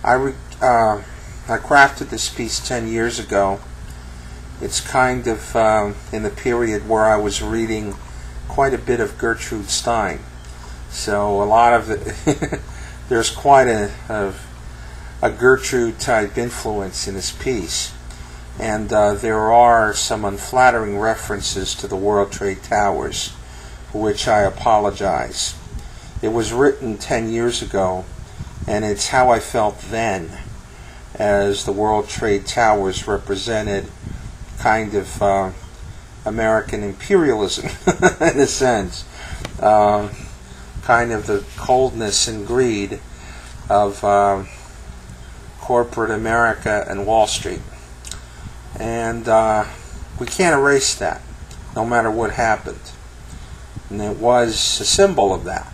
I crafted this piece 10 years ago. It's kind of in the period where I was reading quite a bit of Gertrude Stein. So a lot of it, there's quite a Gertrude type influence in this piece. And there are some unflattering references to the World Trade Towers, for which I apologize. It was written 10 years ago, and it's how I felt then, as the World Trade Towers represented kind of American imperialism, in a sense. Kind of the coldness and greed of corporate America and Wall Street. And we can't erase that, no matter what happened. And it was a symbol of that.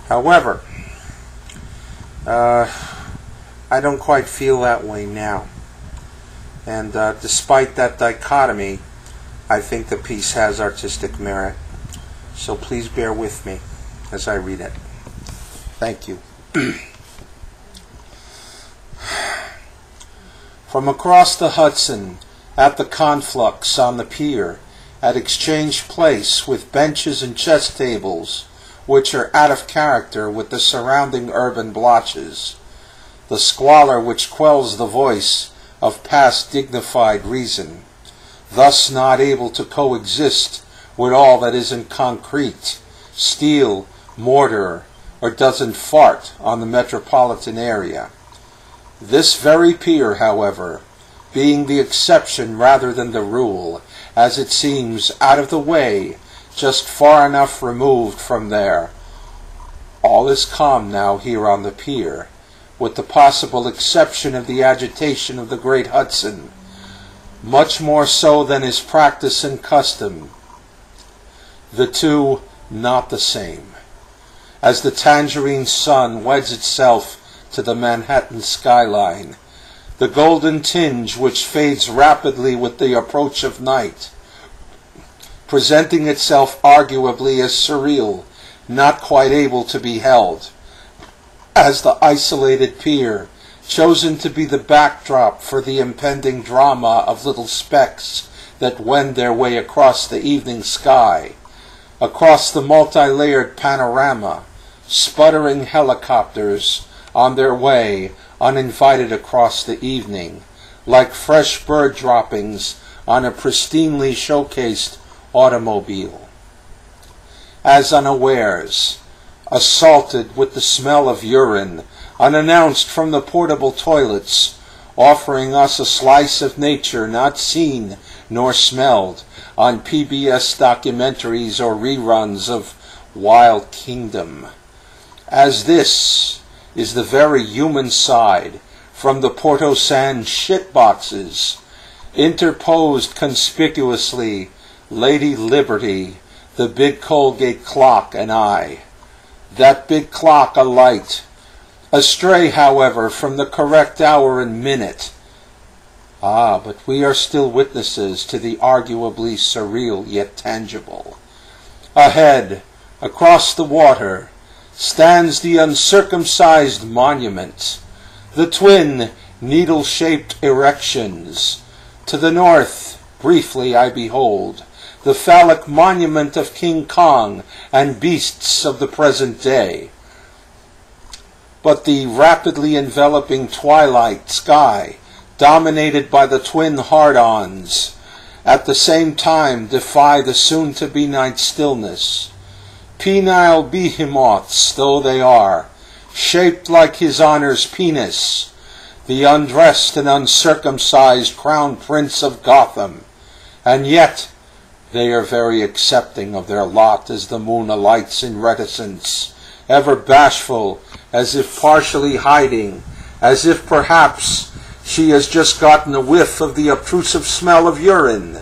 However, I don't quite feel that way now. And despite that dichotomy, I think the piece has artistic merit. So please bear with me as I read it. Thank you. From across the Hudson, at the conflux on the pier, at Exchange Place, with benches and chess tables, which are out of character with the surrounding urban blotches, the squalor which quells the voice of past dignified reason, thus not able to coexist with all that isn't concrete, steel, mortar, or doesn't fart on the metropolitan area. This very pier, however, being the exception rather than the rule, as it seems out of the way, just far enough removed from there, all is calm now here on the pier, with the possible exception of the agitation of the great Hudson, much more so than his practice and custom. The two not the same. As the tangerine sun weds itself to the Manhattan skyline, the golden tinge which fades rapidly with the approach of night, presenting itself arguably as surreal, not quite able to be held, as the isolated pier, chosen to be the backdrop for the impending drama of little specks that wend their way across the evening sky, across the multi-layered panorama, sputtering helicopters on their way uninvited across the evening, like fresh bird droppings on a pristinely showcased automobile. As unawares, assaulted with the smell of urine, unannounced from the portable toilets, offering us a slice of nature not seen nor smelled on PBS documentaries or reruns of Wild Kingdom. As this is the very human side from the Porto San shitboxes, interposed conspicuously Lady Liberty, the big Colgate clock, and I. That big clock alight, astray, however, from the correct hour and minute. But we are still witnesses to the arguably surreal yet tangible. Ahead, across the water, stands the uncircumcised monument, the twin needle-shaped erections. To the north, briefly I behold, the phallic monument of King Kong and beasts of the present day. But the rapidly enveloping twilight sky, dominated by the twin hard-ons, at the same time defy the soon-to-be night stillness. Penile behemoths though they are, shaped like His Honor's penis, the undressed and uncircumcised crown prince of Gotham, and yet they are very accepting of their lot as the moon alights in reticence, ever bashful, as if partially hiding, as if perhaps she has just gotten a whiff of the obtrusive smell of urine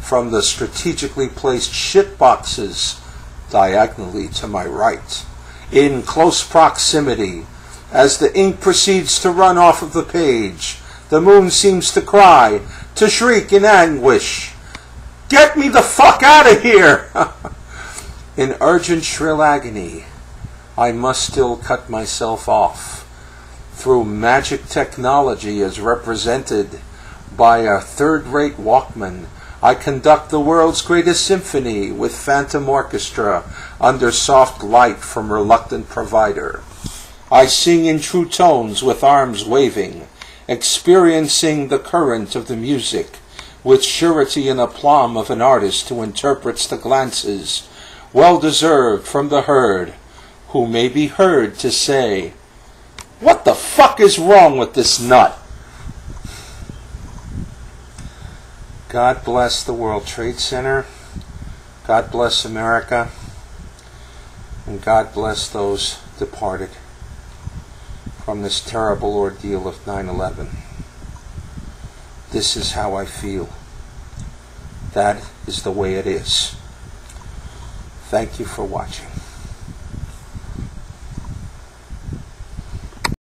from the strategically placed shitboxes diagonally to my right, in close proximity. As the ink proceeds to run off of the page, the moon seems to cry, to shriek in anguish, "Get me the fuck out of here!" In urgent shrill agony, I must still cut myself off, through magic technology as represented by a third-rate Walkman, I conduct the world's greatest symphony with phantom orchestra under soft light from reluctant provider. I sing in true tones with arms waving, experiencing the current of the music, with surety and aplomb of an artist who interprets the glances, well-deserved from the herd, who may be heard to say, "What the fuck is wrong with this nut?" God bless the World Trade Center. God bless America. And God bless those departed from this terrible ordeal of 9/11. This is how I feel. That is the way it is. Thank you for watching.